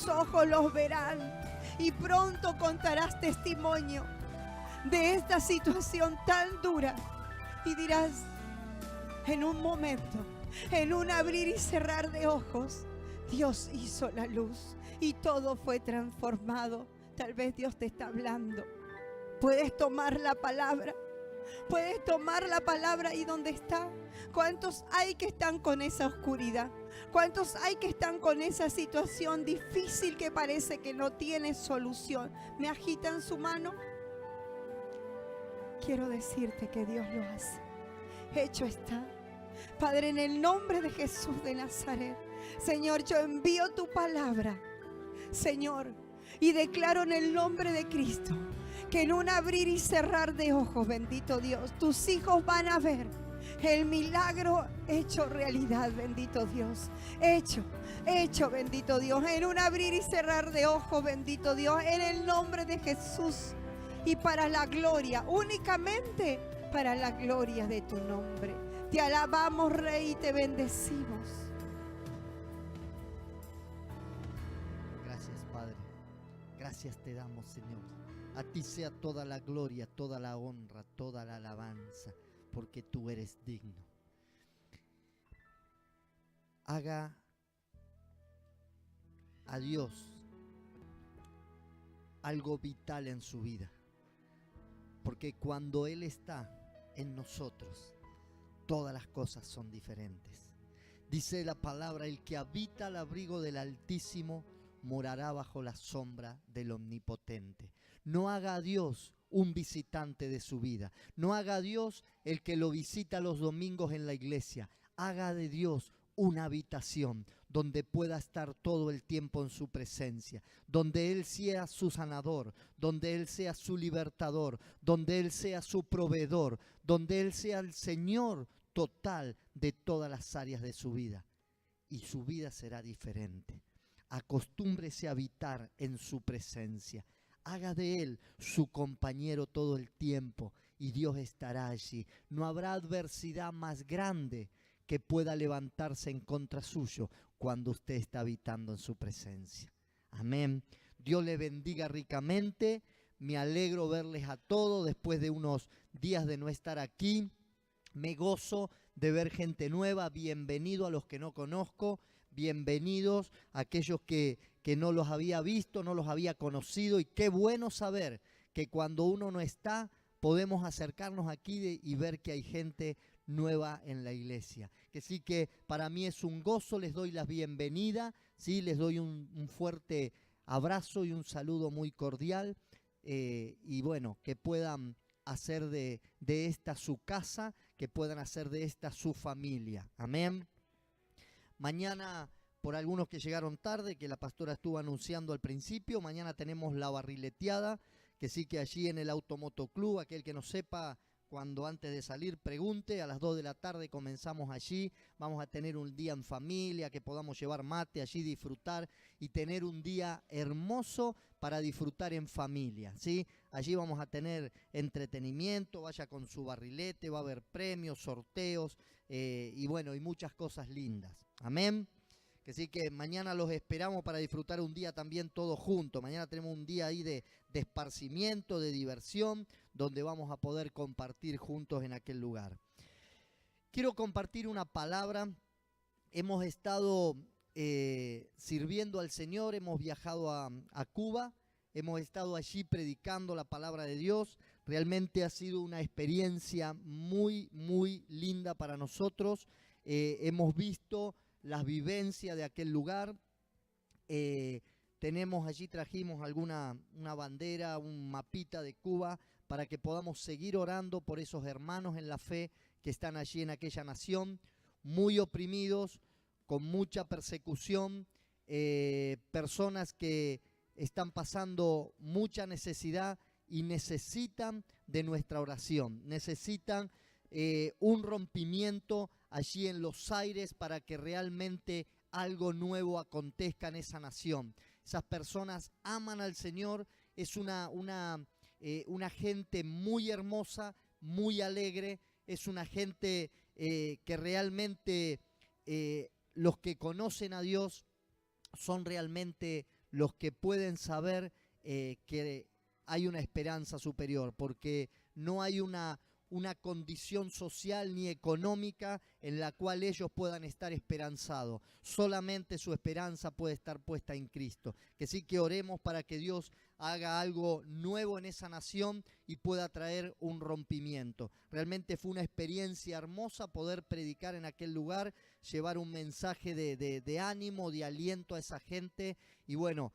tus ojos los verán y pronto contarás testimonio de esta situación tan dura y dirás, en un momento, en un abrir y cerrar de ojos, Dios hizo la luz y todo fue transformado. Tal vez Dios te está hablando. Puedes tomar la palabra. Puedes tomar la palabra ahí donde está. ¿Cuántos hay que están con esa oscuridad? ¿Cuántos hay que están con esa situación difícil que parece que no tiene solución? ¿Me agitan su mano? Quiero decirte que Dios lo hace. Hecho está. Padre, en el nombre de Jesús de Nazaret, Señor, yo envío tu palabra, Señor, y declaro en el nombre de Cristo que en un abrir y cerrar de ojos, bendito Dios, tus hijos van a ver el milagro hecho realidad, bendito Dios. Hecho, bendito Dios. En un abrir y cerrar de ojos, bendito Dios, en el nombre de Jesús. Y para la gloria, únicamente para la gloria de tu nombre. Te alabamos, Rey, y te bendecimos. Gracias, Padre. Gracias te damos, Señor. A ti sea toda la gloria, toda la honra, toda la alabanza, porque tú eres digno. Haga a Dios algo vital en su vida, porque cuando Él está en nosotros, todas las cosas son diferentes. Dice la palabra, el que habita al abrigo del Altísimo morará bajo la sombra del Omnipotente. No haga a Dios un visitante de su vida. No haga a Dios el que lo visita los domingos en la iglesia. Haga de Dios una habitación donde pueda estar todo el tiempo en su presencia, donde Él sea su sanador, donde Él sea su libertador, donde Él sea su proveedor, donde Él sea el Señor total de todas las áreas de su vida. Y su vida será diferente. Acostúmbrese a habitar en su presencia. Haga de Él su compañero todo el tiempo y Dios estará allí. No habrá adversidad más grande que pueda levantarse en contra suyo cuando usted está habitando en su presencia. Amén. Dios le bendiga ricamente. Me alegro verles a todos después de unos días de no estar aquí. Me gozo de ver gente nueva. Bienvenido a los que no conozco. Bienvenidos a aquellos que no los había visto, no los había conocido. Y qué bueno saber que cuando uno no está, podemos acercarnos aquí y ver que hay gente nueva en la iglesia. Que sí, que para mí es un gozo, les doy la bienvenida, ¿sí? Les doy un fuerte abrazo y un saludo muy cordial. Y bueno, que puedan hacer de esta su casa, que puedan hacer de esta su familia. Amén. Mañana, por algunos que llegaron tarde, que la pastora estuvo anunciando al principio, mañana tenemos la barrileteada, que sí, que allí en el Automotoclub, aquel que no sepa, cuando antes de salir pregunte, a las 2 de la tarde comenzamos allí. Vamos a tener un día en familia, que podamos llevar mate allí, disfrutar y tener un día hermoso para disfrutar en familia, ¿sí? Allí vamos a tener entretenimiento, vaya con su barrilete, va a haber premios, sorteos y bueno, y muchas cosas lindas. Amén. Que sí, que mañana los esperamos para disfrutar un día también todos juntos. Mañana tenemos un día ahí de esparcimiento, de diversión, donde vamos a poder compartir juntos en aquel lugar. Quiero compartir una palabra. Hemos estado sirviendo al Señor, hemos viajado a Cuba, hemos estado allí predicando la palabra de Dios. Realmente ha sido una experiencia muy, muy linda para nosotros. Hemos visto las vivencias de aquel lugar. Tenemos allí, trajimos una bandera, un mapita de Cuba para que podamos seguir orando por esos hermanos en la fe que están allí en aquella nación, muy oprimidos, con mucha persecución, personas que están pasando mucha necesidad y necesitan de nuestra oración, necesitan un rompimiento allí en los aires para que realmente algo nuevo acontezca en esa nación. Esas personas aman al Señor, es una gente muy hermosa, muy alegre, es una gente que realmente los que conocen a Dios son realmente los que pueden saber que hay una esperanza superior, porque no hay una condición social ni económica en la cual ellos puedan estar esperanzados. Solamente su esperanza puede estar puesta en Cristo. Que sí, que oremos para que Dios haga algo nuevo en esa nación y pueda traer un rompimiento. Realmente fue una experiencia hermosa poder predicar en aquel lugar, llevar un mensaje de ánimo, de aliento a esa gente. Y bueno,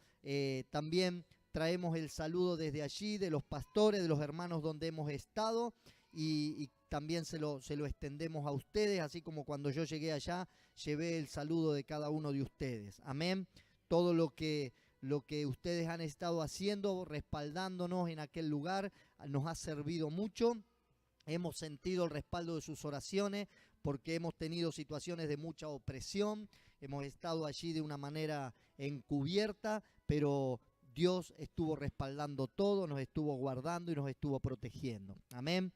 también traemos el saludo desde allí de los pastores, de los hermanos donde hemos estado. Y también se lo extendemos a ustedes, así como cuando yo llegué allá, llevé el saludo de cada uno de ustedes. Amén. Todo lo que ustedes han estado haciendo, respaldándonos en aquel lugar, nos ha servido mucho. Hemos sentido el respaldo de sus oraciones, porque hemos tenido situaciones de mucha opresión. Hemos estado allí de una manera encubierta, pero Dios estuvo respaldando todo, nos estuvo guardando y nos estuvo protegiendo. Amén.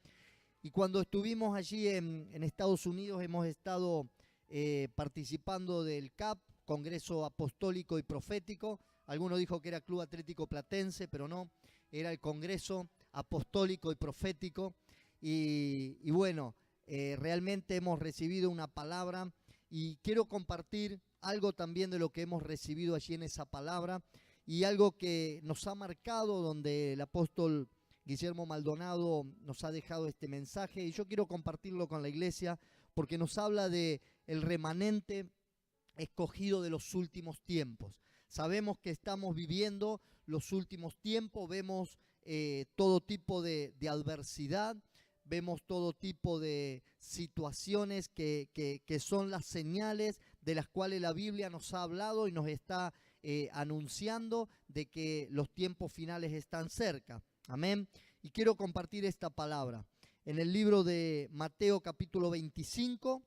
Y cuando estuvimos allí en Estados Unidos, hemos estado participando del CAP, Congreso Apostólico y Profético. Algunos dijo que era Club Atlético Platense, pero no, era el Congreso Apostólico y Profético. Y bueno, realmente hemos recibido una palabra y quiero compartir algo también de lo que hemos recibido allí en esa palabra y algo que nos ha marcado, donde el apóstol Guillermo Maldonado nos ha dejado este mensaje y yo quiero compartirlo con la iglesia porque nos habla de el remanente escogido de los últimos tiempos. Sabemos que estamos viviendo los últimos tiempos, vemos todo tipo de adversidad, vemos todo tipo de situaciones que son las señales de las cuales la Biblia nos ha hablado y nos está anunciando de que los tiempos finales están cerca. Amén. Y quiero compartir esta palabra. En el libro de Mateo capítulo 25,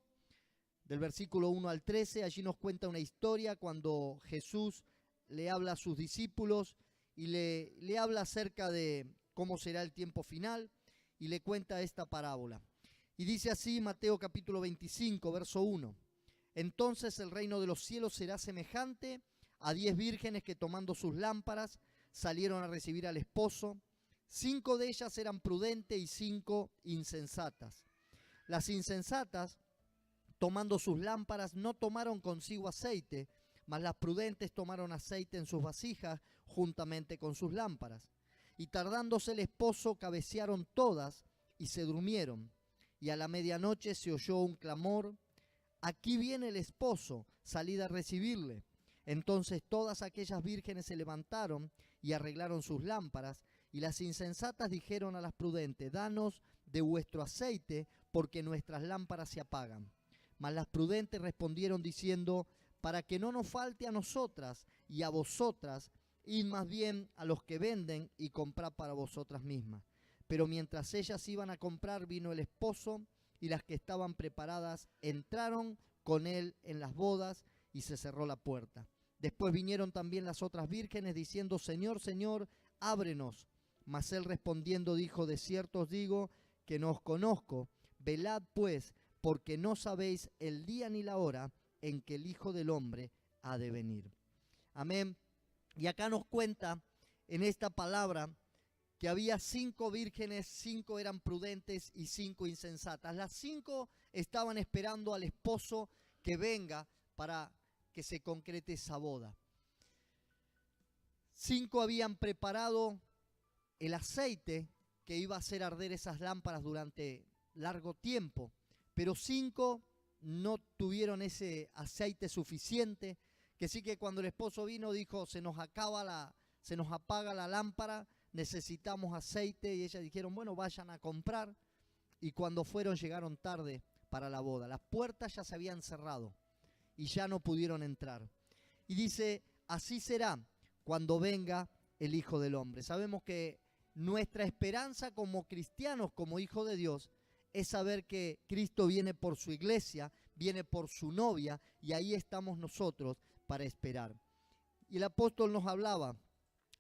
del versículo 1 al 13, allí nos cuenta una historia cuando Jesús le habla a sus discípulos y le habla acerca de cómo será el tiempo final y le cuenta esta parábola. Y dice así Mateo capítulo 25, verso 1. Entonces el reino de los cielos será semejante a 10 vírgenes que tomando sus lámparas salieron a recibir al esposo. 5 de ellas eran prudentes y 5 insensatas. Las insensatas, tomando sus lámparas, no tomaron consigo aceite, mas las prudentes tomaron aceite en sus vasijas juntamente con sus lámparas. Y tardándose el esposo, cabecearon todas y se durmieron. Y a la medianoche se oyó un clamor: aquí viene el esposo, salid a recibirle. Entonces todas aquellas vírgenes se levantaron y arreglaron sus lámparas. Y las insensatas dijeron a las prudentes: danos de vuestro aceite, porque nuestras lámparas se apagan. Mas las prudentes respondieron diciendo: para que no nos falte a nosotras y a vosotras, id más bien a los que venden y comprad para vosotras mismas. Pero mientras ellas iban a comprar, vino el esposo, y las que estaban preparadas entraron con él en las bodas, y se cerró la puerta. Después vinieron también las otras vírgenes diciendo: Señor, Señor, ábrenos. Mas él respondiendo dijo: de cierto os digo que no os conozco. Velad pues, porque no sabéis el día ni la hora en que el Hijo del Hombre ha de venir. Amén. Y acá nos cuenta en esta palabra que había 5 vírgenes, 5 eran prudentes y 5 insensatas. Las 5 estaban esperando al esposo que venga para que se concrete esa boda. 5 habían preparado el aceite que iba a hacer arder esas lámparas durante largo tiempo, pero 5 no tuvieron ese aceite suficiente, que sí que cuando el esposo vino dijo: se nos apaga la lámpara, necesitamos aceite, y ellas dijeron: bueno, vayan a comprar. Y cuando fueron, llegaron tarde para la boda. Las puertas ya se habían cerrado y ya no pudieron entrar. Y dice: así será cuando venga el Hijo del Hombre. Sabemos que nuestra esperanza como cristianos, como hijos de Dios, es saber que Cristo viene por su iglesia, viene por su novia, y ahí estamos nosotros para esperar. Y el apóstol nos hablaba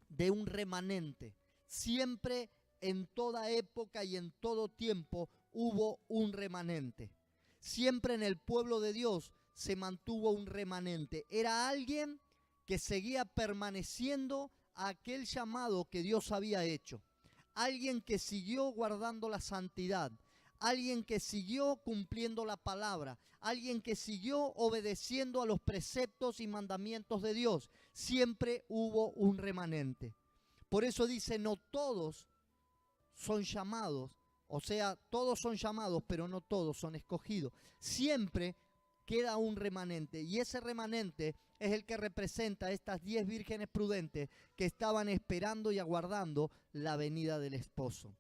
de un remanente. Siempre, en toda época y en todo tiempo, hubo un remanente. Siempre en el pueblo de Dios se mantuvo un remanente. Era alguien que seguía permaneciendo a aquel llamado que Dios había hecho. Alguien que siguió guardando la santidad. Alguien que siguió cumpliendo la palabra. Alguien que siguió obedeciendo a los preceptos y mandamientos de Dios. Siempre hubo un remanente. Por eso dice, no todos son llamados. O sea, todos son llamados, pero no todos son escogidos. Siempre queda un remanente. Y ese remanente es el que representa a estas 10 vírgenes prudentes que estaban esperando y aguardando la venida del esposo.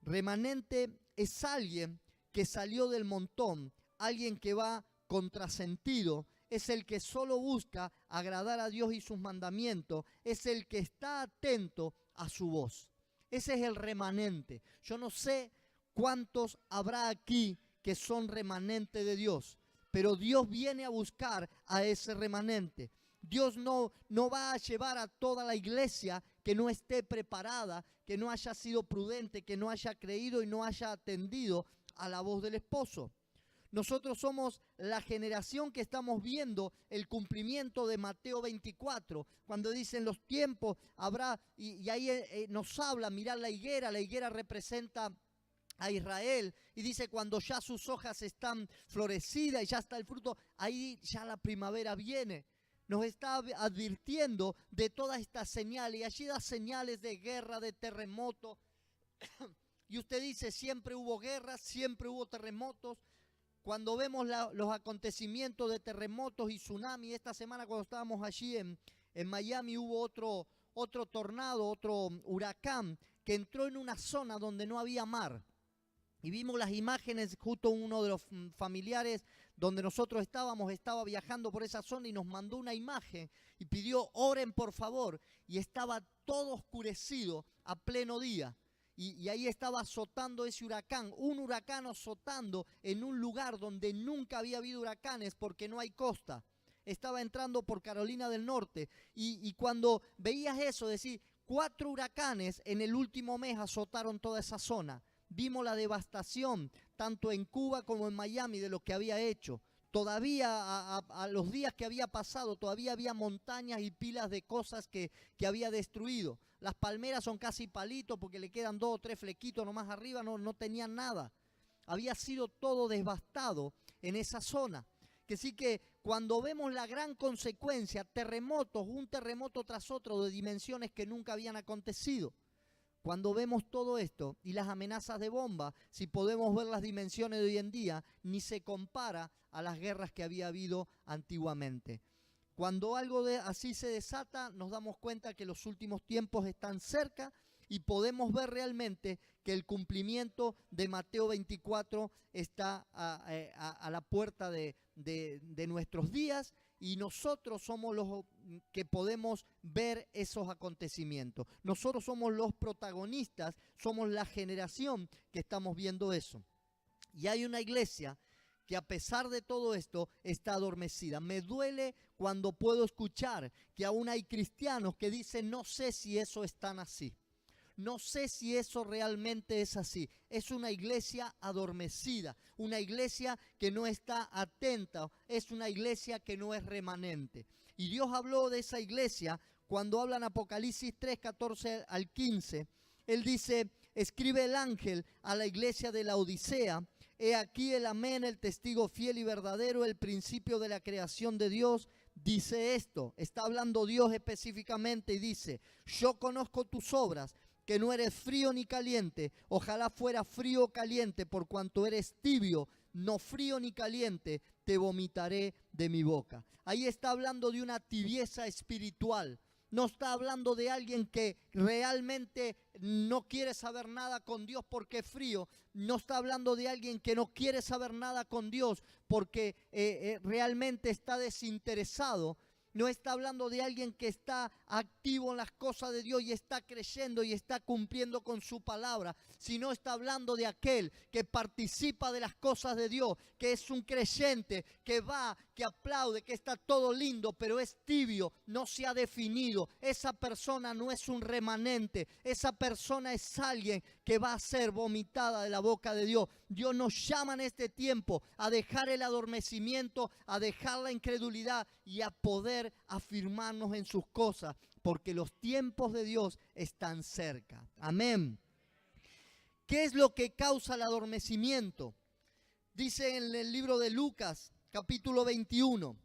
Remanente es alguien que salió del montón, alguien que va contrasentido, es el que solo busca agradar a Dios y sus mandamientos, es el que está atento a su voz. Ese es el remanente. Yo no sé cuántos habrá aquí que son remanente de Dios, pero Dios viene a buscar a ese remanente. Dios no va a llevar a toda la iglesia que no esté preparada, que no haya sido prudente, que no haya creído y no haya atendido a la voz del esposo. Nosotros somos la generación que estamos viendo el cumplimiento de Mateo 24, cuando dicen los tiempos habrá, y ahí nos habla, mirad la higuera representa a Israel, y dice cuando ya sus hojas están florecidas y ya está el fruto, ahí ya la primavera viene. Nos está advirtiendo de todas estas señales, y allí da señales de guerra, de terremoto. Y usted dice, siempre hubo guerras, siempre hubo terremotos. Cuando vemos los acontecimientos de terremotos y tsunami, esta semana cuando estábamos allí en Miami hubo otro tornado, otro huracán que entró en una zona donde no había mar. Y vimos las imágenes, justo uno de los familiares donde nosotros estaba viajando por esa zona y nos mandó una imagen y pidió, oren por favor. Y estaba todo oscurecido a pleno día. Y ahí estaba azotando ese huracán, un huracán azotando en un lugar donde nunca había habido huracanes porque no hay costa. Estaba entrando por Carolina del Norte. Y cuando veías eso, decir, 4 huracanes en el último mes azotaron toda esa zona. Vimos la devastación, tanto en Cuba como en Miami, de lo que había hecho. Todavía a los días que había pasado, todavía había montañas y pilas de cosas que había destruido. Las palmeras son casi palitos porque le quedan 2 o 3 flequitos nomás arriba, no tenían nada. Había sido todo devastado en esa zona. Que sí que cuando vemos la gran consecuencia, terremotos, un terremoto tras otro de dimensiones que nunca habían acontecido. Cuando vemos todo esto y las amenazas de bomba, si podemos ver las dimensiones de hoy en día, ni se compara a las guerras que había habido antiguamente. Cuando algo así se desata, nos damos cuenta que los últimos tiempos están cerca y podemos ver realmente que el cumplimiento de Mateo 24 está a la puerta de nuestros días. Y nosotros somos los que podemos ver esos acontecimientos. Nosotros somos los protagonistas, somos la generación que estamos viendo eso. Y hay una iglesia que a pesar de todo esto está adormecida. Me duele cuando puedo escuchar que aún hay cristianos que dicen, no sé si eso es tan así. No sé si eso realmente es así. Es una iglesia adormecida, una iglesia que no está atenta, es una iglesia que no es remanente. Y Dios habló de esa iglesia cuando habla en Apocalipsis 3, 14 al 15. Él dice, escribe el ángel a la iglesia de la Odisea, he aquí el amén, el testigo fiel y verdadero, el principio de la creación de Dios. Dice esto, está hablando Dios específicamente y dice, yo conozco tus obras, que no eres frío ni caliente, ojalá fuera frío o caliente, por cuanto eres tibio, no frío ni caliente, te vomitaré de mi boca. Ahí está hablando de una tibieza espiritual. No está hablando de alguien que realmente no quiere saber nada con Dios porque es frío. No está hablando de alguien que no quiere saber nada con Dios porque realmente está desinteresado. No está hablando de alguien que está activo en las cosas de Dios y está creyendo y está cumpliendo con su palabra, sino está hablando de aquel que participa de las cosas de Dios, que es un creyente, que va, que aplaude, que está todo lindo, pero es tibio, no se ha definido. Esa persona no es un remanente, esa persona es alguien que va a ser vomitada de la boca de Dios. Dios nos llama en este tiempo a dejar el adormecimiento, a dejar la incredulidad y a poder afirmarnos en sus cosas, porque los tiempos de Dios están cerca. Amén. ¿Qué es lo que causa el adormecimiento? Dice en el libro de Lucas, capítulo 21,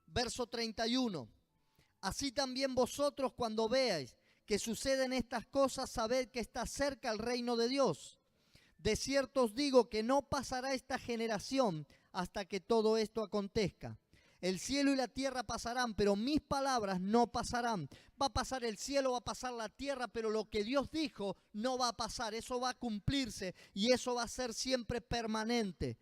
verso 31. Así también vosotros, cuando veáis que suceden estas cosas, sabed que está cerca el reino de Dios. De cierto os digo que no pasará esta generación hasta que todo esto acontezca. El cielo y la tierra pasarán, pero mis palabras no pasarán. Va a pasar el cielo, va a pasar la tierra, pero lo que Dios dijo no va a pasar. Eso va a cumplirse y eso va a ser siempre permanente.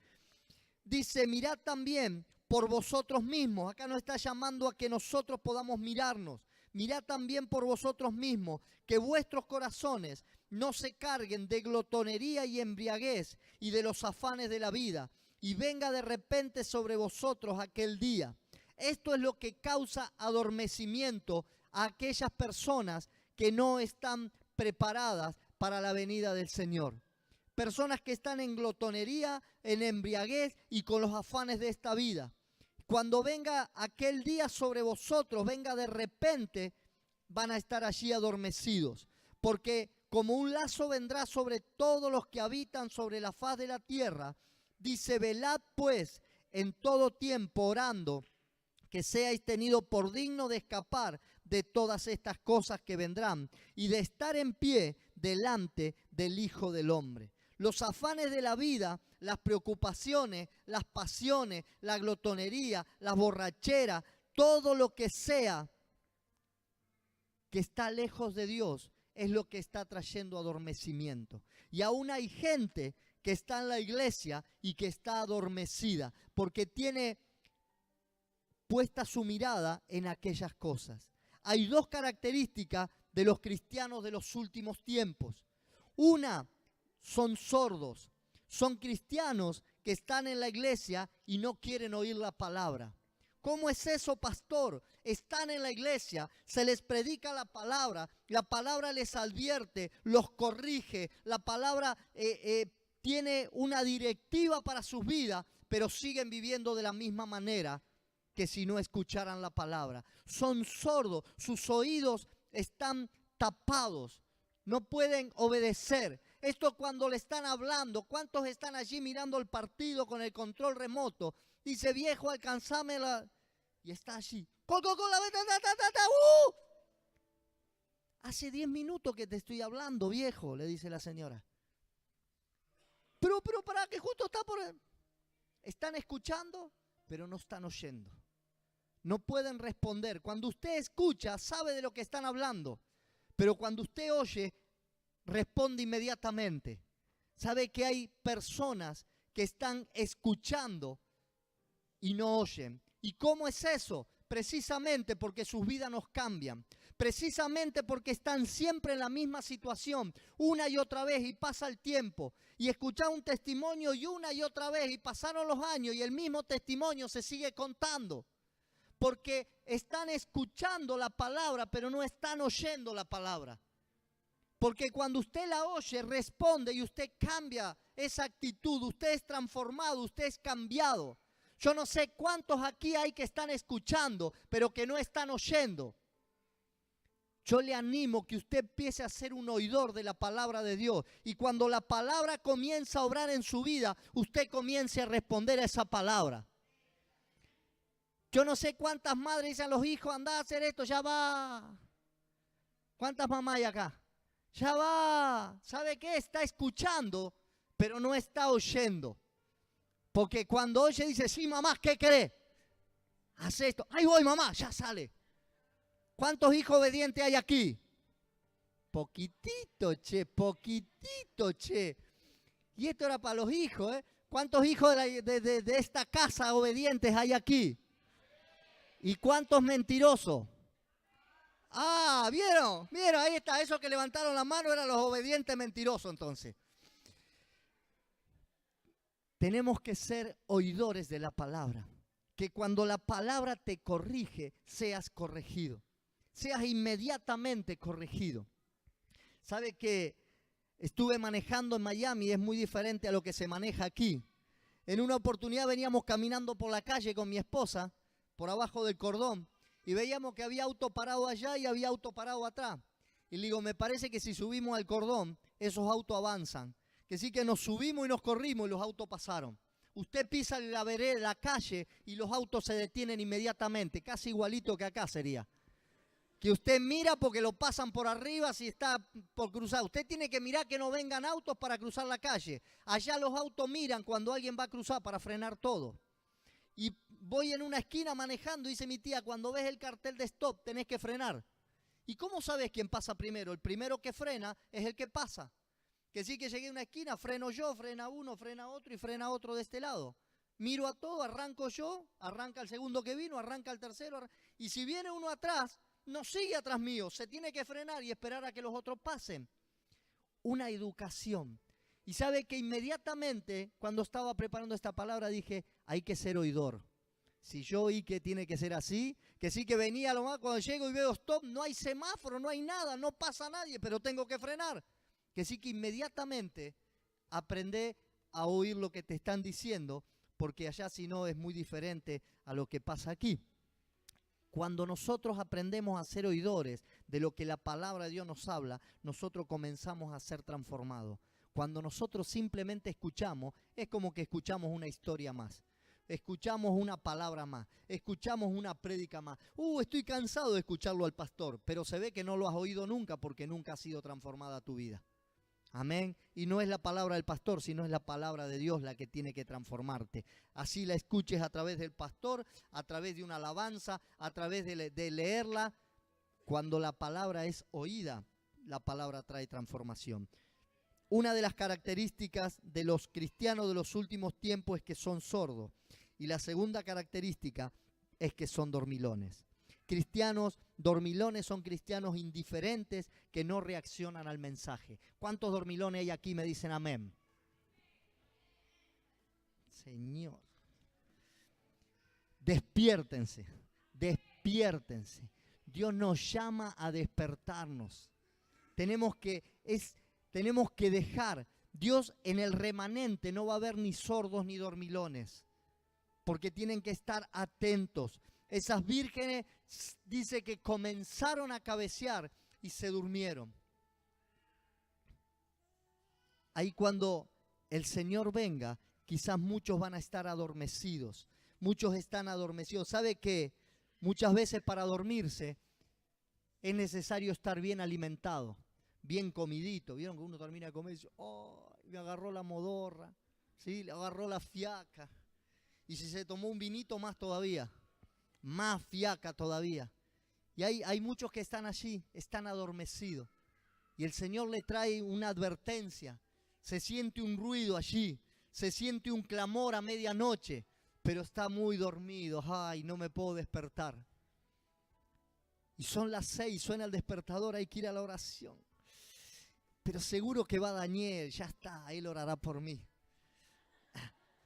Dice, mirad también por vosotros mismos. Acá nos está llamando a que nosotros podamos mirarnos. Mirad también por vosotros mismos, que vuestros corazones no se carguen de glotonería y embriaguez y de los afanes de la vida, y venga de repente sobre vosotros aquel día. Esto es lo que causa adormecimiento a aquellas personas que no están preparadas para la venida del Señor. Personas que están en glotonería, en embriaguez y con los afanes de esta vida. Cuando venga aquel día sobre vosotros, venga de repente, van a estar allí adormecidos. Porque como un lazo vendrá sobre todos los que habitan sobre la faz de la tierra. Dice, velad pues en todo tiempo orando, que seáis tenidos por digno de escapar de todas estas cosas que vendrán y de estar en pie delante del Hijo del Hombre. Los afanes de la vida, las preocupaciones, las pasiones, la glotonería, la borrachera, todo lo que sea que está lejos de Dios es lo que está trayendo adormecimiento. Y aún hay gente que está en la iglesia y que está adormecida porque tiene puesta su mirada en aquellas cosas. Hay dos características de los cristianos de los últimos tiempos. Una, son sordos. Son cristianos que están en la iglesia y no quieren oír la palabra. ¿Cómo es eso, pastor? Están en la iglesia, se les predica la palabra les advierte, los corrige, la palabra tiene una directiva para sus vidas, pero siguen viviendo de la misma manera que si no escucharan la palabra. Son sordos, sus oídos están tapados, no pueden obedecer. Esto cuando le están hablando, ¿cuántos están allí mirando el partido con el control remoto? Dice, viejo, alcanzame la... Y está allí. Hace 10 minutos que te estoy hablando, viejo, le dice la señora. Pero para que justo está por... Están escuchando, pero no están oyendo. No pueden responder. Cuando usted escucha, sabe de lo que están hablando. Pero cuando usted oye, responde inmediatamente. Sabe que hay personas que están escuchando y no oyen. ¿Y cómo es eso? Precisamente porque sus vidas nos cambian. Precisamente porque están siempre en la misma situación, una y otra vez, y pasa el tiempo. Y escuchar un testimonio y una y otra vez, y pasaron los años y el mismo testimonio se sigue contando. Porque están escuchando la palabra, pero no están oyendo la palabra. Porque cuando usted la oye, responde y usted cambia esa actitud, usted es transformado, usted es cambiado. Yo no sé cuántos aquí hay que están escuchando, pero que no están oyendo. Yo le animo que usted empiece a ser un oidor de la palabra de Dios. Y cuando la palabra comienza a obrar en su vida, usted comience a responder a esa palabra. Yo no sé cuántas madres dicen a los hijos, anda a hacer esto, ya va. ¿Cuántas mamás hay acá? Ya va. ¿Sabe qué? Está escuchando, pero no está oyendo. Porque cuando oye dice, sí, mamá, ¿qué cree? Hace esto. Ahí voy, mamá, ya sale. ¿Cuántos hijos obedientes hay aquí? Poquitito, che, poquitito, che. Y esto era para los hijos, ¿eh? ¿Cuántos hijos de esta casa obedientes hay aquí? ¿Y cuántos mentirosos? está, ¿vieron? ¿Vieron? Ahí está, esos que levantaron la mano eran los obedientes mentirosos entonces. Tenemos que ser oidores de la palabra. Que cuando la palabra te corrige, seas corregido. Seas inmediatamente corregido. ¿Sabe que estuve manejando en Miami? Es muy diferente a lo que se maneja aquí. En una oportunidad veníamos caminando por la calle con mi esposa, por abajo del cordón, y veíamos que había auto parado allá y había auto parado atrás. Y le digo, me parece que si subimos al cordón, esos autos avanzan. Que sí que nos subimos y nos corrimos y los autos pasaron. Usted pisa la vereda, la calle, y los autos se detienen inmediatamente, casi igualito que acá sería. Que usted mira porque lo pasan por arriba si está por cruzar. Usted tiene que mirar que no vengan autos para cruzar la calle. Allá los autos miran cuando alguien va a cruzar para frenar todo. Y voy en una esquina manejando, dice mi tía, cuando ves el cartel de stop tenés que frenar. ¿Y cómo sabes quién pasa primero? El primero que frena es el que pasa. Que sí que llegué a una esquina, freno yo, frena uno, frena otro y frena otro de este lado. Miro a todo, arranco yo, arranca el segundo que vino, arranca el tercero. Y si viene uno atrás, no sigue atrás mío, se tiene que frenar y esperar a que los otros pasen. Una educación. Y sabe que inmediatamente, cuando estaba preparando esta palabra, dije, hay que ser oidor. Si yo oí que tiene que ser así, que sí que venía lo más, cuando llego y veo stop, no hay semáforo, no hay nada, no pasa nadie, pero tengo que frenar. Que sí que inmediatamente aprende a oír lo que te están diciendo, porque allá si no es muy diferente a lo que pasa aquí. Cuando nosotros aprendemos a ser oidores de lo que la palabra de Dios nos habla, nosotros comenzamos a ser transformados. Cuando nosotros simplemente escuchamos, es como que escuchamos una historia más. Escuchamos una palabra más, escuchamos una prédica más. Estoy cansado de escucharlo al pastor, pero se ve que no lo has oído nunca porque nunca ha sido transformada tu vida. Amén. Y no es la palabra del pastor, sino es la palabra de Dios la que tiene que transformarte. Así la escuches a través del pastor, a través de una alabanza, a través de leerla. Cuando la palabra es oída, la palabra trae transformación. Una de las características de los cristianos de los últimos tiempos es que son sordos. Y la segunda característica es que son dormilones. Cristianos dormilones son cristianos indiferentes que no reaccionan al mensaje. ¿Cuántos dormilones hay aquí? Me dicen amén. Señor. Despiértense, despiértense. Dios nos llama a despertarnos. Tenemos que dejar. Dios en el remanente no va a haber ni sordos ni dormilones, porque tienen que estar atentos. Esas vírgenes dice que comenzaron a cabecear y se durmieron. Ahí cuando el Señor venga, quizás muchos van a estar adormecidos. Muchos están adormecidos. ¿Sabe qué? Muchas veces para dormirse es necesario estar bien alimentado, bien comidito. ¿Vieron que uno termina de comer y dice, me agarró la modorra, ¿sí? Le agarró la fiaca. Y si se tomó un vinito, más todavía. Más fiaca todavía. Y hay muchos que están allí, están adormecidos. Y el Señor le trae una advertencia. Se siente un ruido allí, se siente un clamor a medianoche, pero está muy dormido. Ay, no me puedo despertar. Y son las 6, suena el despertador, hay que ir a la oración. Pero seguro que va Daniel, ya está, él orará por mí.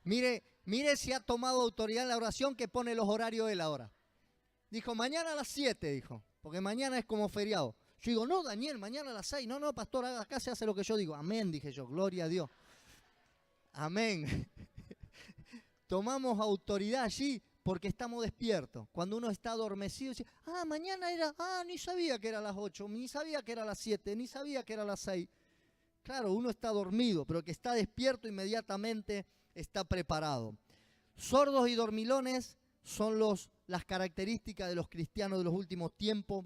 Mire si ha tomado autoridad en la oración, que pone los horarios él ahora. Dijo, mañana a las 7, dijo, porque mañana es como feriado. Yo digo, no, Daniel, mañana a las 6. No, pastor, acá se hace lo que yo digo. Amén, dije yo, gloria a Dios. Amén. Tomamos autoridad allí porque estamos despiertos. Cuando uno está adormecido, dice, mañana era, ni sabía que era a las 8, ni sabía que era a las 7, ni sabía que era a las 6. Claro, uno está dormido, pero el que está despierto inmediatamente está preparado. Sordos y dormilones son las características de los cristianos de los últimos tiempos.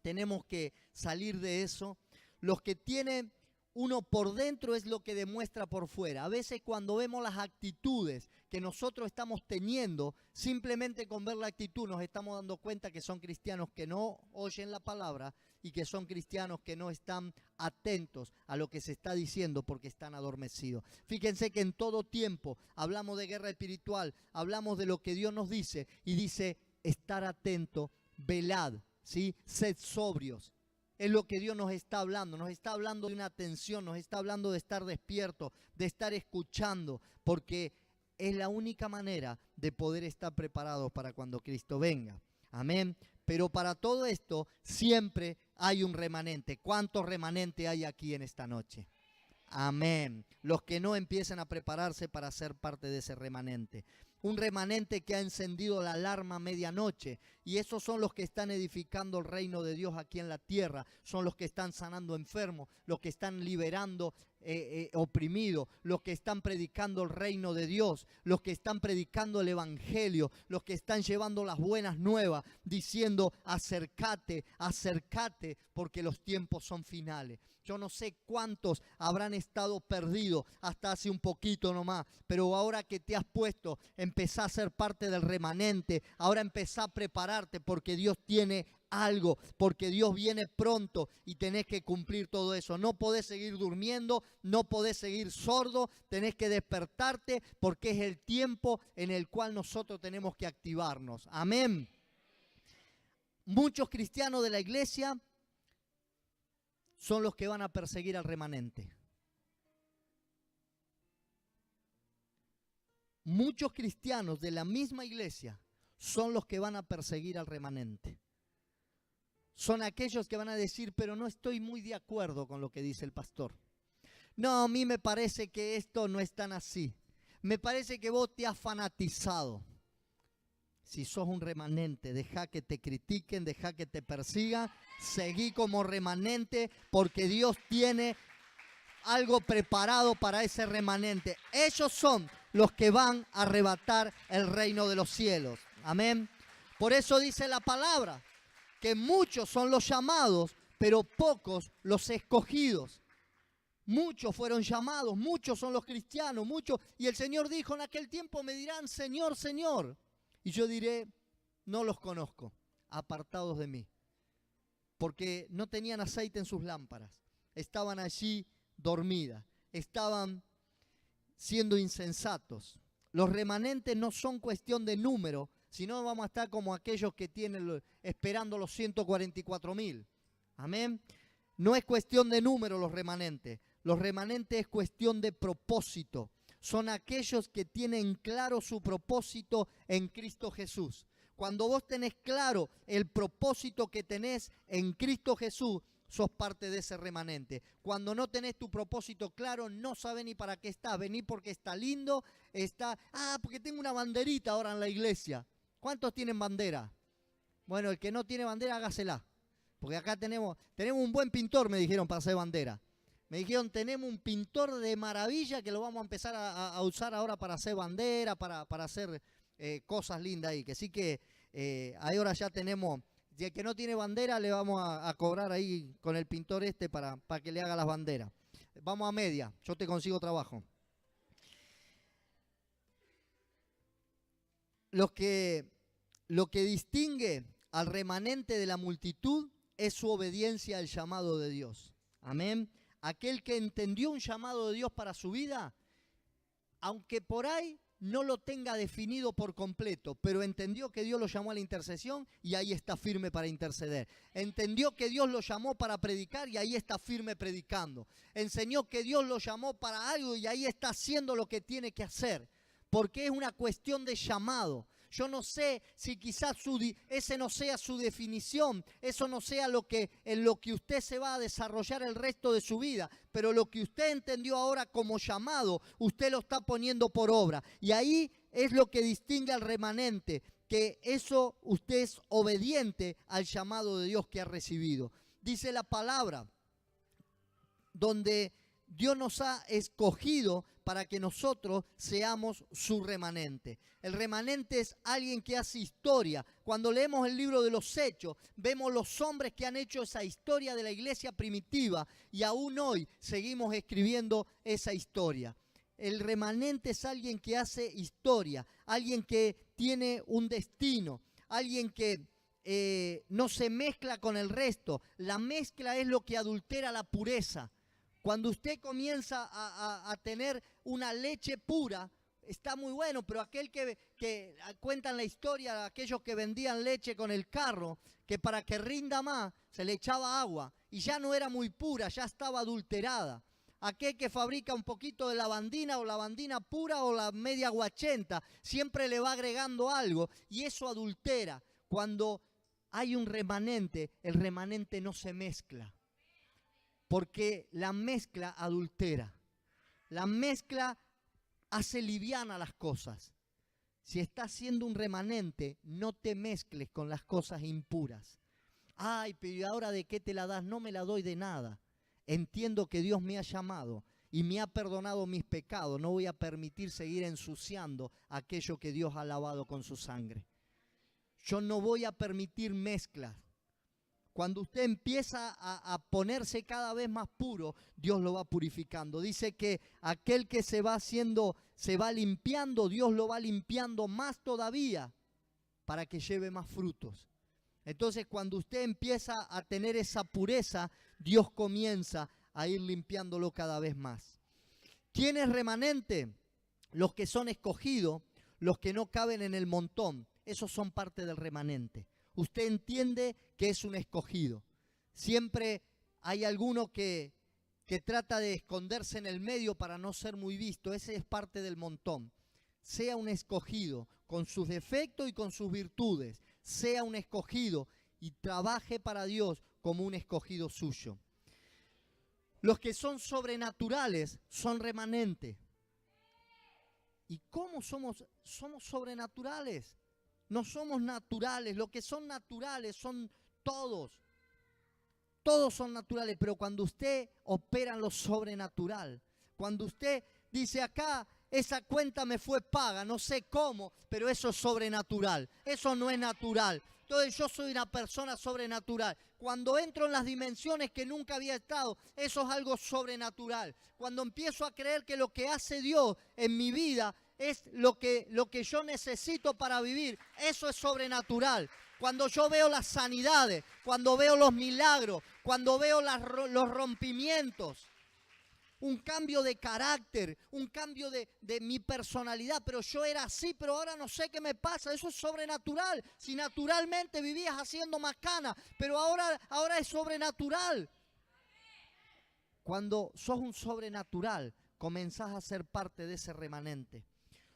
Tenemos que salir de eso. Los que tienen uno por dentro es lo que demuestra por fuera. A veces cuando vemos las actitudes que nosotros estamos teniendo, simplemente con ver la actitud nos estamos dando cuenta que son cristianos que no oyen la palabra y que son cristianos que no están atentos a lo que se está diciendo porque están adormecidos. Fíjense que en todo tiempo hablamos de guerra espiritual, hablamos de lo que Dios nos dice y dice estar atento, velad, ¿sí? Sed sobrios. es lo que Dios nos está hablando. Nos está hablando de una atención, nos está hablando de estar despierto, de estar escuchando, porque es la única manera de poder estar preparados para cuando Cristo venga. Amén. Pero para todo esto siempre hay un remanente. ¿Cuántos remanentes hay aquí en esta noche? Amén. Los que no empiezan a prepararse para ser parte de ese remanente. Un remanente que ha encendido la alarma a medianoche. Y esos son los que están edificando el reino de Dios aquí en la tierra. Son los que están sanando enfermos, los que están liberando oprimidos, los que están predicando el reino de Dios, los que están predicando el evangelio, los que están llevando las buenas nuevas, diciendo acércate, acércate, porque los tiempos son finales. Yo no sé cuántos habrán estado perdidos hasta hace un poquito nomás, pero ahora que te has puesto, empezá a ser parte del remanente, ahora empezá a prepararte porque Dios tiene algo, porque Dios viene pronto y tenés que cumplir todo eso. No podés seguir durmiendo, no podés seguir sordo, tenés que despertarte porque es el tiempo en el cual nosotros tenemos que activarnos. Amén. Muchos cristianos de la iglesia son los que van a perseguir al remanente. Muchos cristianos de la misma iglesia son los que van a perseguir al remanente. Son aquellos que van a decir, pero no estoy muy de acuerdo con lo que dice el pastor. No, a mí me parece que esto no es tan así. Me parece que vos te has fanatizado. Si sos un remanente, deja que te critiquen, deja que te persigan, seguí como remanente porque Dios tiene algo preparado para ese remanente. Ellos son los que van a arrebatar el reino de los cielos. Amén. Por eso dice la palabra que muchos son los llamados, pero pocos los escogidos. Muchos fueron llamados, muchos son los cristianos, muchos. Y el Señor dijo, en aquel tiempo me dirán, Señor, Señor. Y yo diré, no los conozco, apartados de mí. Porque no tenían aceite en sus lámparas. Estaban allí dormidas. Estaban siendo insensatos. Los remanentes no son cuestión de número, sino vamos a estar como aquellos que tienen esperando los 144.000. Amén. No es cuestión de número los remanentes. Los remanentes es cuestión de propósito. Son aquellos que tienen claro su propósito en Cristo Jesús. Cuando vos tenés claro el propósito que tenés en Cristo Jesús, sos parte de ese remanente. Cuando no tenés tu propósito claro, no sabés ni para qué estás. Vení porque está lindo, porque tengo una banderita ahora en la iglesia. ¿Cuántos tienen bandera? Bueno, el que no tiene bandera, hágasela. Porque acá tenemos un buen pintor, me dijeron, para hacer bandera. Me dijeron, tenemos un pintor de maravilla que lo vamos a empezar a usar ahora para hacer bandera, para hacer cosas lindas ahí. Que sí que ahora ya tenemos, si el que no tiene bandera le vamos a cobrar ahí con el pintor para que le haga las banderas. Vamos a media, yo te consigo trabajo. Lo que distingue al remanente de la multitud es su obediencia al llamado de Dios. Amén. Aquel que entendió un llamado de Dios para su vida, aunque por ahí no lo tenga definido por completo, pero entendió que Dios lo llamó a la intercesión y ahí está firme para interceder. Entendió que Dios lo llamó para predicar y ahí está firme predicando. Enseñó que Dios lo llamó para algo y ahí está haciendo lo que tiene que hacer, porque es una cuestión de llamado. Yo no sé si quizás ese no sea su definición, eso no sea en lo que usted se va a desarrollar el resto de su vida, pero lo que usted entendió ahora como llamado, usted lo está poniendo por obra. Y ahí es lo que distingue al remanente, que eso usted es obediente al llamado de Dios que ha recibido. Dice la palabra, donde Dios nos ha escogido para que nosotros seamos su remanente. El remanente es alguien que hace historia. Cuando leemos el libro de los Hechos, vemos los hombres que han hecho esa historia de la iglesia primitiva y aún hoy seguimos escribiendo esa historia. El remanente es alguien que hace historia, alguien que tiene un destino, alguien que no se mezcla con el resto. La mezcla es lo que adultera la pureza. Cuando usted comienza a tener una leche pura, está muy bueno, pero aquel que cuentan la historia, aquellos que vendían leche con el carro, que para que rinda más, se le echaba agua y ya no era muy pura, ya estaba adulterada. Aquel que fabrica un poquito de lavandina o lavandina pura o la media aguachenta, siempre le va agregando algo y eso adultera. Cuando hay un remanente, el remanente no se mezcla, porque la mezcla adultera. La mezcla hace liviana las cosas. Si estás siendo un remanente, no te mezcles con las cosas impuras. Ay, pero ¿ahora de qué te la das? No me la doy de nada. Entiendo que Dios me ha llamado y me ha perdonado mis pecados. No voy a permitir seguir ensuciando aquello que Dios ha lavado con su sangre. Yo no voy a permitir mezclas. Cuando usted empieza a ponerse cada vez más puro, Dios lo va purificando. Dice que aquel que se va haciendo, se va limpiando, Dios lo va limpiando más todavía para que lleve más frutos. Entonces, cuando usted empieza a tener esa pureza, Dios comienza a ir limpiándolo cada vez más. ¿Quién es remanente? Los que son escogidos, los que no caben en el montón. Esos son parte del remanente. Usted entiende que es un escogido. Siempre hay alguno que trata de esconderse en el medio para no ser muy visto. Ese es parte del montón. Sea un escogido con sus defectos y con sus virtudes. Sea un escogido y trabaje para Dios como un escogido suyo. Los que son sobrenaturales son remanentes. ¿Y cómo somos? Somos sobrenaturales. No somos naturales. Los que son naturales son todos. Todos son naturales, pero cuando usted opera en lo sobrenatural, cuando usted dice acá, esa cuenta me fue paga, no sé cómo, pero eso es sobrenatural. Eso no es natural. Entonces yo soy una persona sobrenatural. Cuando entro en las dimensiones que nunca había estado, eso es algo sobrenatural. Cuando empiezo a creer que lo que hace Dios en mi vida es lo que yo necesito para vivir, eso es sobrenatural. Cuando yo veo las sanidades, cuando veo los milagros, cuando veo los rompimientos, un cambio de carácter, un cambio de mi personalidad, pero yo era así, pero ahora no sé qué me pasa, eso es sobrenatural. Si naturalmente vivías haciendo macana, pero ahora es sobrenatural. Cuando sos un sobrenatural, comenzás a ser parte de ese remanente.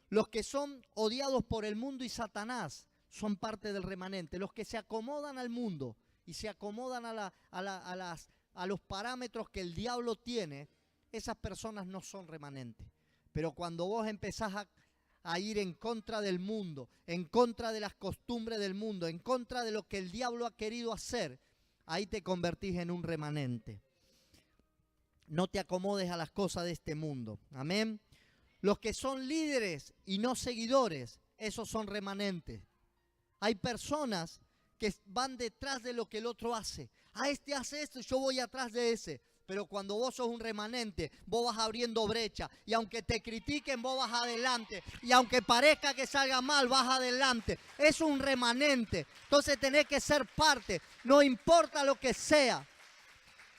Los que son odiados por el mundo y Satanás son parte del remanente. Los que se acomodan al mundo y se acomodan a los parámetros que el diablo tiene, esas personas no son remanentes. Pero cuando vos empezás a ir en contra del mundo, en contra de las costumbres del mundo, en contra de lo que el diablo ha querido hacer, ahí te convertís en un remanente. No te acomodes a las cosas de este mundo. Amén. Los que son líderes y no seguidores, esos son remanentes. Hay personas que van detrás de lo que el otro hace. Este hace esto, yo voy atrás de ese. Pero cuando vos sos un remanente, vos vas abriendo brecha. Y aunque te critiquen, vos vas adelante. Y aunque parezca que salga mal, vas adelante. Es un remanente. Entonces tenés que ser parte. No importa lo que sea.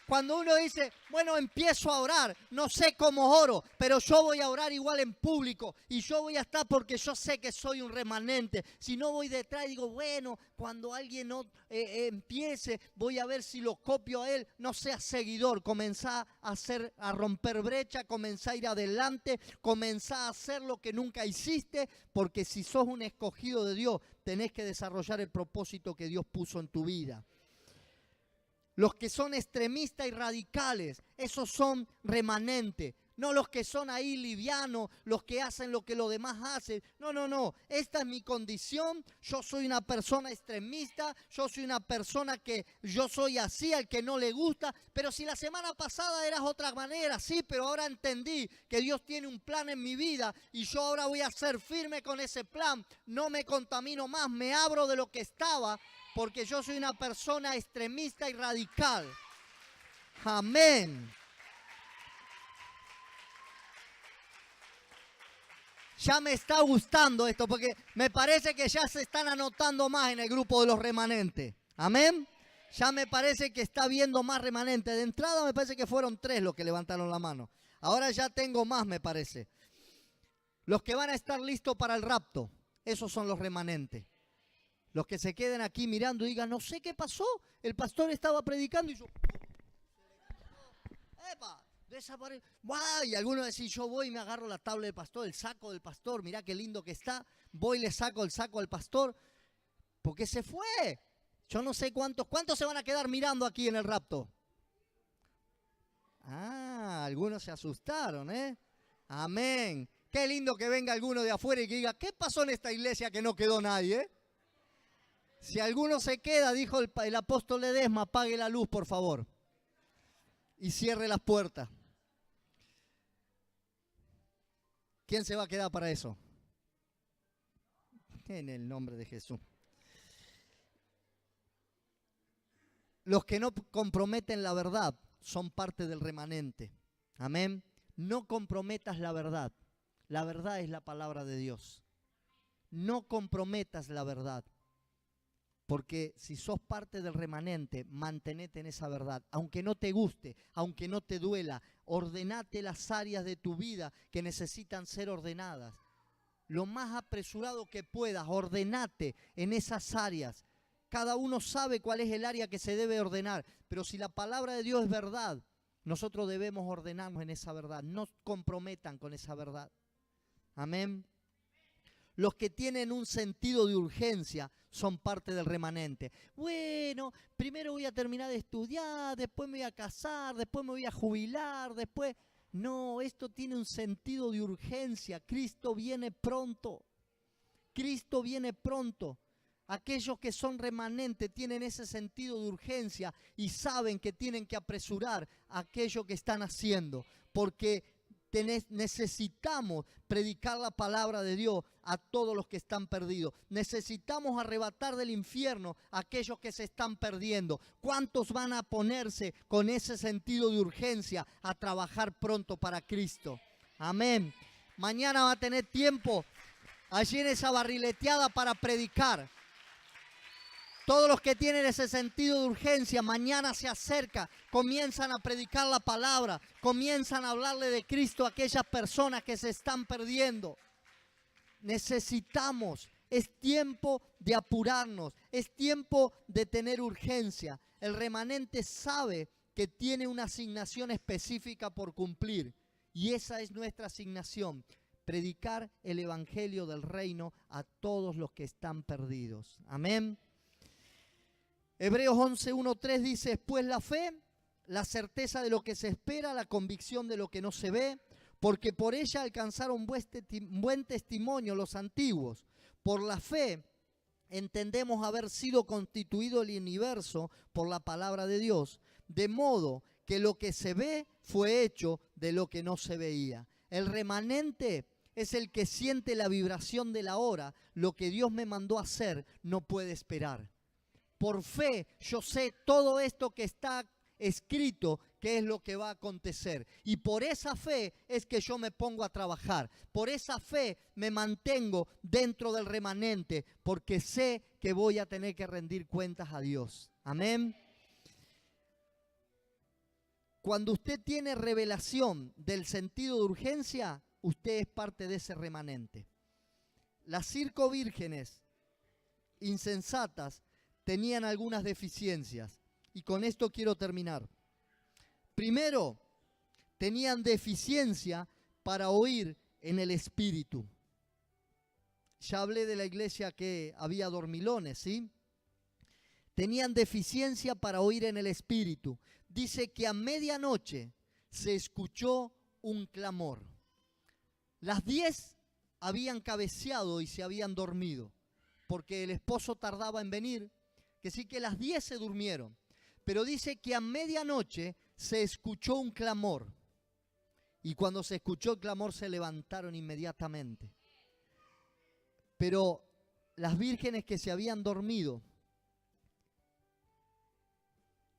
Cuando uno dice, bueno, empiezo a orar, no sé cómo oro, pero yo voy a orar igual en público y yo voy a estar porque yo sé que soy un remanente. Si no voy detrás y digo, bueno, cuando alguien no empiece, voy a ver si lo copio a él. No seas seguidor, comenzá a romper brecha, comenzá a ir adelante, comenzá a hacer lo que nunca hiciste, porque si sos un escogido de Dios, tenés que desarrollar el propósito que Dios puso en tu vida. Los que son extremistas y radicales, esos son remanentes. No los que son ahí livianos, los que hacen lo que los demás hacen. No. Esta es mi condición. Yo soy una persona extremista. Yo soy una persona que yo soy así, al que no le gusta. Pero si la semana pasada eras otra manera, sí, pero ahora entendí que Dios tiene un plan en mi vida y yo ahora voy a ser firme con ese plan. No me contamino más, me abro de lo que estaba. Porque yo soy una persona extremista y radical. Amén. Ya me está gustando esto porque me parece que ya se están anotando más en el grupo de los remanentes. Amén. Ya me parece que está viendo más remanentes. De entrada me parece que fueron 3 los que levantaron la mano. Ahora ya tengo más, me parece. Los que van a estar listos para el rapto, esos son los remanentes. Los que se queden aquí mirando y digan, no sé qué pasó, el pastor estaba predicando y yo... ¡epa! Desaparece. ¡Wow! Y algunos decían, yo voy y me agarro la tabla del pastor, el saco del pastor, mirá qué lindo que está. Voy y le saco el saco al pastor, porque se fue. Yo no sé cuántos se van a quedar mirando aquí en el rapto. Ah, algunos se asustaron, ¿eh? Amén. Qué lindo que venga alguno de afuera y que diga, ¿qué pasó en esta iglesia que no quedó nadie? Si alguno se queda, dijo el apóstol Ledesma, apague la luz, por favor. Y cierre las puertas. ¿Quién se va a quedar para eso? En el nombre de Jesús. Los que no comprometen la verdad son parte del remanente. Amén. No comprometas la verdad. La verdad es la palabra de Dios. No comprometas la verdad. Porque si sos parte del remanente, mantenete en esa verdad. Aunque no te guste, aunque no te duela, ordenate las áreas de tu vida que necesitan ser ordenadas. Lo más apresurado que puedas, ordenate en esas áreas. Cada uno sabe cuál es el área que se debe ordenar. Pero si la palabra de Dios es verdad, nosotros debemos ordenarnos en esa verdad. No comprometan con esa verdad. Amén. Los que tienen un sentido de urgencia son parte del remanente. Bueno, primero voy a terminar de estudiar, después me voy a casar, después me voy a jubilar, después... No, esto tiene un sentido de urgencia. Cristo viene pronto. Cristo viene pronto. Aquellos que son remanentes tienen ese sentido de urgencia y saben que tienen que apresurar aquello que están haciendo, porque necesitamos predicar la palabra de Dios a todos los que están perdidos. Necesitamos arrebatar del infierno a aquellos que se están perdiendo. ¿Cuántos van a ponerse con ese sentido de urgencia a trabajar pronto para Cristo? Amén. Mañana va a tener tiempo allí en esa barrileteada para predicar. Todos los que tienen ese sentido de urgencia, mañana se acerca, comienzan a predicar la palabra, comienzan a hablarle de Cristo a aquellas personas que se están perdiendo. Necesitamos, es tiempo de apurarnos, es tiempo de tener urgencia. El remanente sabe que tiene una asignación específica por cumplir y esa es nuestra asignación, predicar el evangelio del reino a todos los que están perdidos. Amén. Hebreos 11:1-3 dice, pues la fe, la certeza de lo que se espera, la convicción de lo que no se ve, porque por ella alcanzaron buen testimonio los antiguos. Por la fe entendemos haber sido constituido el universo por la palabra de Dios, de modo que lo que se ve fue hecho de lo que no se veía. El remanente es el que siente la vibración de la hora, lo que Dios me mandó a hacer no puede esperar. Por fe yo sé todo esto que está escrito, que es lo que va a acontecer. Y por esa fe es que yo me pongo a trabajar. Por esa fe me mantengo dentro del remanente, porque sé que voy a tener que rendir cuentas a Dios. Amén. Cuando usted tiene revelación del sentido de urgencia, usted es parte de ese remanente. Las 5 vírgenes insensatas tenían algunas deficiencias y con esto quiero terminar. Primero, tenían deficiencia para oír en el espíritu. Ya hablé de la iglesia que había dormilones, ¿sí? Tenían deficiencia para oír en el espíritu. Dice que a medianoche se escuchó un clamor. Las 10 habían cabeceado y se habían dormido, porque el esposo tardaba en venir, que sí que las 10 se durmieron. Pero dice que a medianoche se escuchó un clamor. Y cuando se escuchó el clamor se levantaron inmediatamente. Pero las vírgenes que se habían dormido,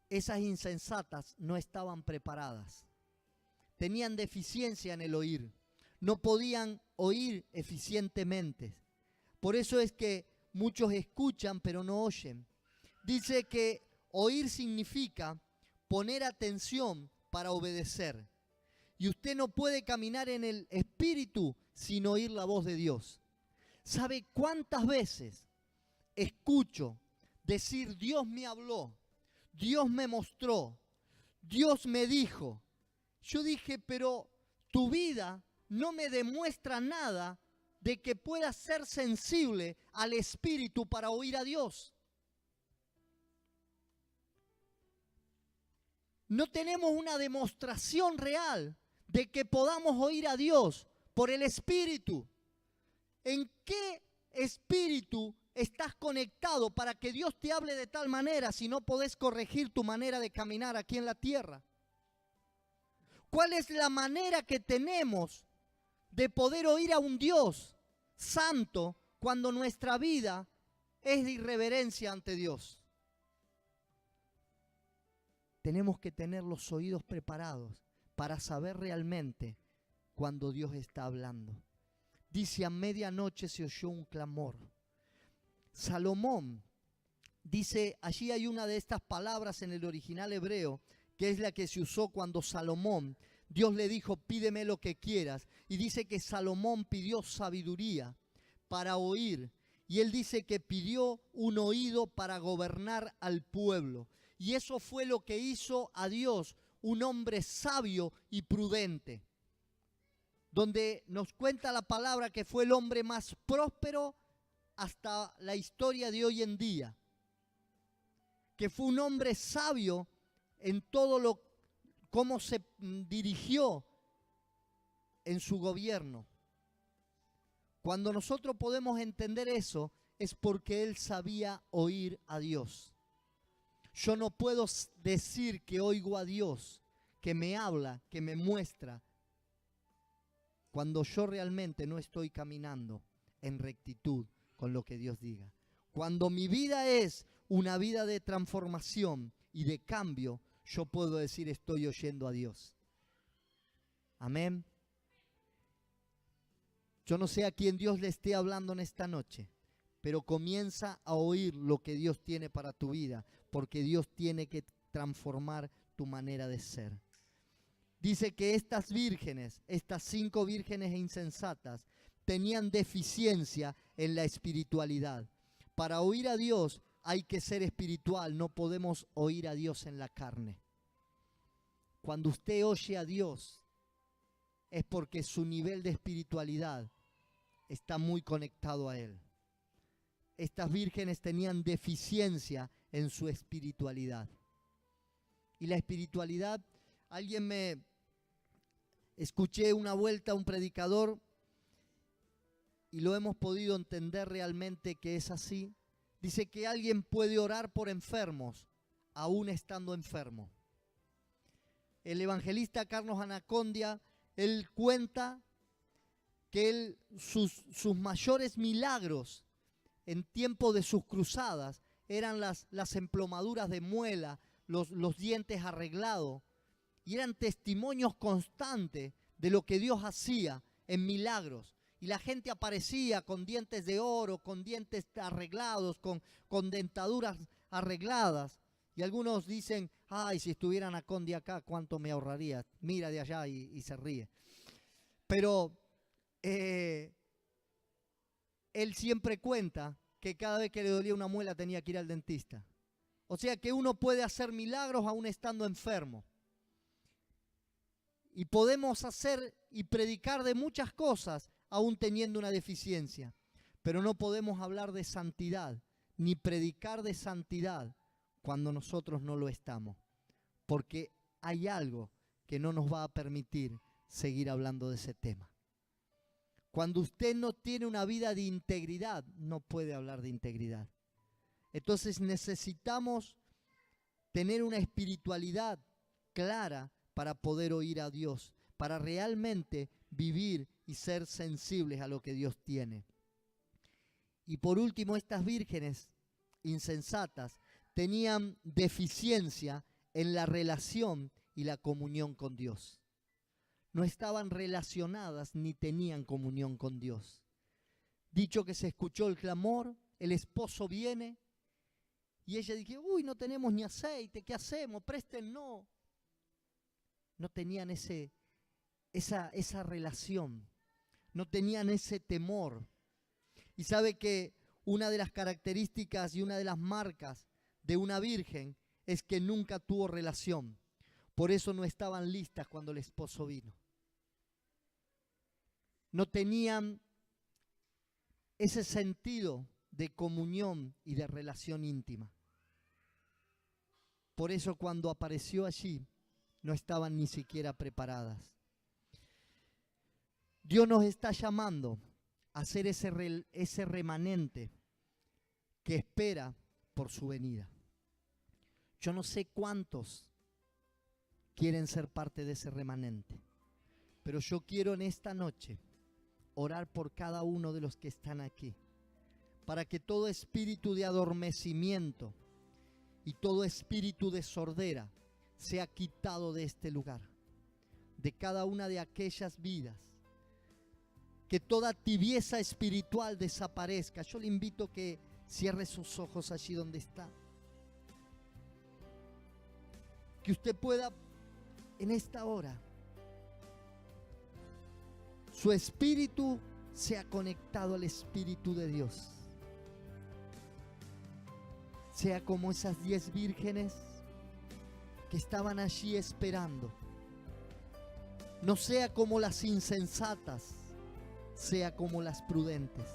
esas insensatas no estaban preparadas. Tenían deficiencia en el oír. No podían oír eficientemente. Por eso es que muchos escuchan pero no oyen. Dice que oír significa poner atención para obedecer. Y usted no puede caminar en el espíritu sin oír la voz de Dios. ¿Sabe cuántas veces escucho decir Dios me habló, Dios me mostró, Dios me dijo? yo dije, pero tu vida no me demuestra nada de que puedas ser sensible al Espíritu para oír a Dios. No tenemos una demostración real de que podamos oír a Dios por el Espíritu. ¿En qué espíritu estás conectado para que Dios te hable de tal manera si no podés corregir tu manera de caminar aquí en la tierra? ¿Cuál es la manera que tenemos de poder oír a un Dios santo cuando nuestra vida es de irreverencia ante Dios? Tenemos que tener los oídos preparados para saber realmente cuando Dios está hablando. Dice, a medianoche se oyó un clamor. Salomón dice, allí hay una de estas palabras en el original hebreo, que es la que se usó cuando Salomón, Dios le dijo, pídeme lo que quieras. Y dice que Salomón pidió sabiduría para oír. Y él dice que pidió un oído para gobernar al pueblo. Y eso fue lo que hizo a Dios un hombre sabio y prudente. Donde nos cuenta la palabra que fue el hombre más próspero hasta la historia de hoy en día. Que fue un hombre sabio en todo cómo se dirigió en su gobierno. Cuando nosotros podemos entender eso, es porque él sabía oír a Dios. Yo no puedo decir que oigo a Dios, que me habla, que me muestra, cuando yo realmente no estoy caminando en rectitud con lo que Dios diga. Cuando mi vida es una vida de transformación y de cambio, yo puedo decir estoy oyendo a Dios. Amén. Yo no sé a quién Dios le esté hablando en esta noche, pero comienza a oír lo que Dios tiene para tu vida, porque Dios tiene que transformar tu manera de ser. Dice que estas vírgenes, estas 5 vírgenes insensatas, tenían deficiencia en la espiritualidad. Para oír a Dios hay que ser espiritual, no podemos oír a Dios en la carne. Cuando usted oye a Dios, es porque su nivel de espiritualidad está muy conectado a Él. Estas vírgenes tenían deficiencia en su espiritualidad. Y la espiritualidad, escuché una vuelta a un predicador y lo hemos podido entender realmente que es así. Dice que alguien puede orar por enfermos aún estando enfermo. El evangelista Carlos Anacondia, él cuenta que sus mayores milagros en tiempo de sus cruzadas eran las emplomaduras de muela, los dientes arreglados, y eran testimonios constantes de lo que Dios hacía en milagros. Y la gente aparecía con dientes de oro, con dientes arreglados, con dentaduras arregladas. Y algunos dicen, ay, si estuviera Anacondia acá, ¿cuánto me ahorraría? Mira de allá y se ríe. Pero él siempre cuenta que cada vez que le dolía una muela tenía que ir al dentista. O sea que uno puede hacer milagros aún estando enfermo. Y podemos hacer y predicar de muchas cosas aún teniendo una deficiencia. Pero no podemos hablar de santidad, ni predicar de santidad cuando nosotros no lo estamos. Porque hay algo que no nos va a permitir seguir hablando de ese tema. Cuando usted no tiene una vida de integridad, no puede hablar de integridad. Entonces necesitamos tener una espiritualidad clara para poder oír a Dios, para realmente vivir y ser sensibles a lo que Dios tiene. Y por último, estas vírgenes insensatas tenían deficiencia en la relación y la comunión con Dios. No estaban relacionadas ni tenían comunión con Dios. Dicho que se escuchó el clamor, el esposo viene y ella dice, uy, no tenemos ni aceite, ¿qué hacemos? Préstennos. No tenían esa relación, no tenían ese temor. Y sabe que una de las características y una de las marcas de una virgen es que nunca tuvo relación. Por eso no estaban listas cuando el esposo vino. No tenían ese sentido de comunión y de relación íntima. Por eso cuando apareció allí, no estaban ni siquiera preparadas. Dios nos está llamando a ser ese remanente que espera por su venida. Yo no sé cuántos quieren ser parte de ese remanente, pero yo quiero en esta noche orar por cada uno de los que están aquí, para que todo espíritu de adormecimiento y todo espíritu de sordera sea quitado de este lugar, de cada una de aquellas vidas, que toda tibieza espiritual desaparezca. Yo le invito a que cierre sus ojos allí donde está, que usted pueda en esta hora, su espíritu sea conectado al Espíritu de Dios. Sea como esas 10 vírgenes que estaban allí esperando. No sea como las insensatas, sea como las prudentes.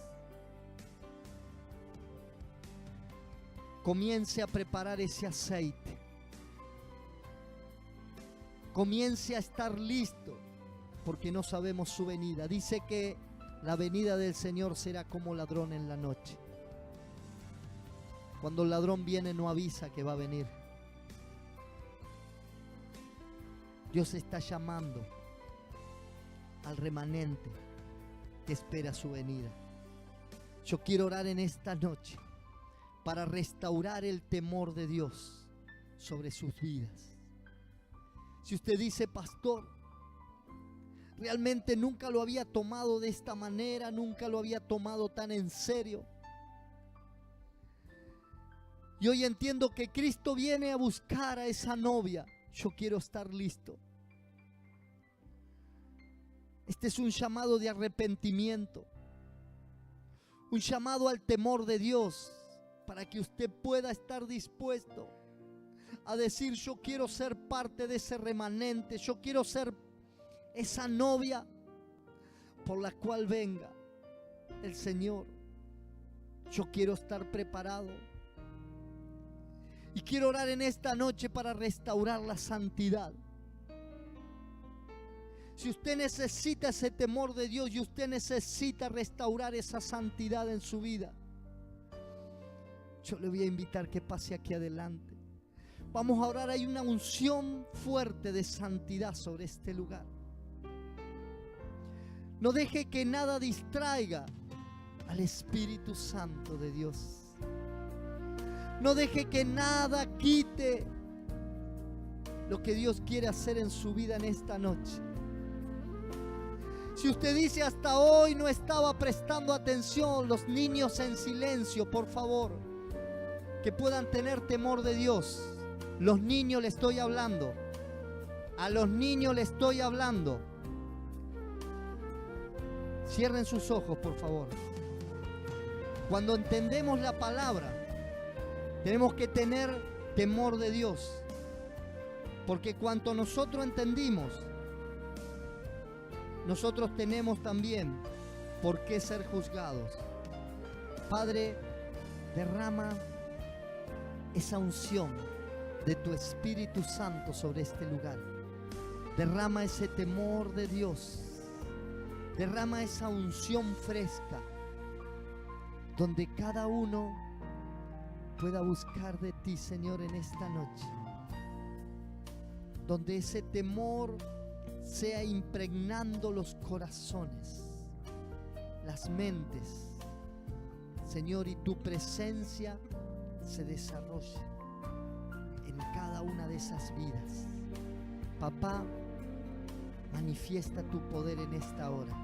Comience a preparar ese aceite. Comience a estar listo, porque no sabemos su venida. Dice que la venida del Señor será como ladrón en la noche. Cuando el ladrón viene no avisa que va a venir. Dios está llamando al remanente que espera su venida. Yo quiero orar en esta noche para restaurar el temor de Dios sobre sus vidas. Si usted dice, pastor, realmente nunca lo había tomado de esta manera, nunca lo había tomado tan en serio, y hoy entiendo que Cristo viene a buscar a esa novia, yo quiero estar listo. Este es un llamado de arrepentimiento, un llamado al temor de Dios, para que usted pueda estar dispuesto a decir, yo quiero ser parte de ese remanente, yo quiero ser esa novia por la cual venga el Señor. Yo quiero estar preparado. Y quiero orar en esta noche para restaurar la santidad. Si usted necesita ese temor de Dios y usted necesita restaurar esa santidad en su vida, yo le voy a invitar que pase aquí adelante. Vamos a orar, hay una unción fuerte de santidad sobre este lugar. No deje que nada distraiga al Espíritu Santo de Dios. No deje que nada quite lo que Dios quiere hacer en su vida en esta noche. Si usted dice, hasta hoy no estaba prestando atención, los niños en silencio, por favor, que puedan tener temor de Dios. Los niños le estoy hablando. A los niños le estoy hablando. Cierren sus ojos, por favor. Cuando entendemos la palabra, tenemos que tener temor de Dios. Porque cuanto nosotros entendimos, nosotros tenemos también por qué ser juzgados. Padre, derrama esa unción de tu Espíritu Santo sobre este lugar. Derrama ese temor de Dios. Derrama esa unción fresca, donde cada uno pueda buscar de ti, Señor, en esta noche. Donde ese temor sea impregnando los corazones, las mentes, Señor, y tu presencia se desarrolle en cada una de esas vidas. Papá, manifiesta tu poder en esta hora.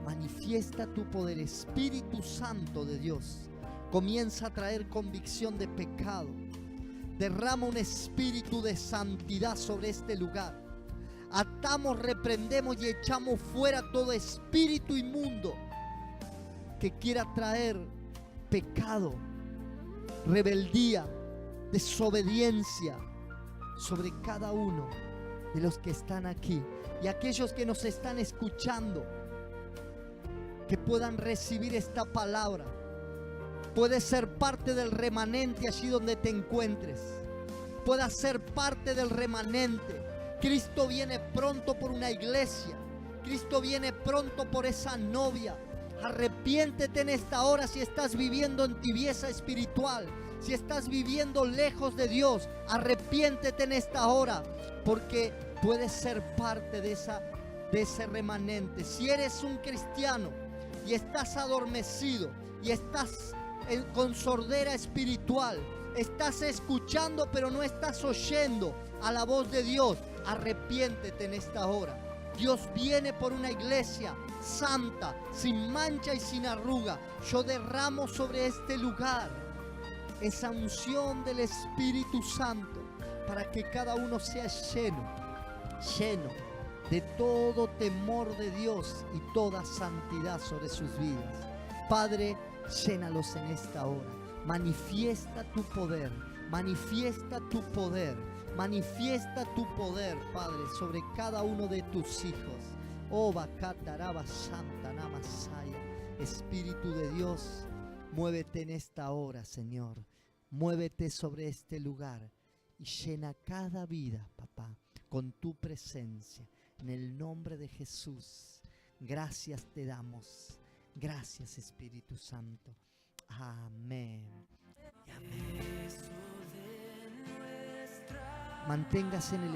Manifiesta tu poder, Espíritu Santo de Dios. Comienza a traer convicción de pecado. Derrama un espíritu de santidad sobre este lugar. Atamos, reprendemos y echamos fuera todo espíritu inmundo que quiera traer pecado, rebeldía, desobediencia sobre cada uno de los que están aquí y aquellos que nos están escuchando, que puedan recibir esta palabra. Puedes ser parte del remanente allí donde te encuentres. Puedas ser parte del remanente. Cristo viene pronto por una iglesia. Cristo viene pronto por esa novia. Arrepiéntete en esta hora si estás viviendo en tibieza espiritual, si estás viviendo lejos de Dios. Arrepiéntete en esta hora, porque puedes ser parte de ese remanente. Si eres un cristiano y estás adormecido y estás con sordera espiritual, estás escuchando pero no estás oyendo a la voz de Dios, arrepiéntete en esta hora. Dios viene por una iglesia santa, sin mancha y sin arruga. Yo derramo sobre este lugar esa unción del Espíritu Santo para que cada uno sea lleno de todo temor de Dios y toda santidad sobre sus vidas. Padre, llénalos en esta hora. Manifiesta tu poder, manifiesta tu poder, manifiesta tu poder, Padre, sobre cada uno de tus hijos. Oh, Bacataraba Santa Namasaya. Espíritu de Dios, muévete en esta hora, Señor. Muévete sobre este lugar y llena cada vida, papá, con tu presencia. En el nombre de Jesús, gracias te damos. Gracias, Espíritu Santo. Amén. Amén. Manténgase en el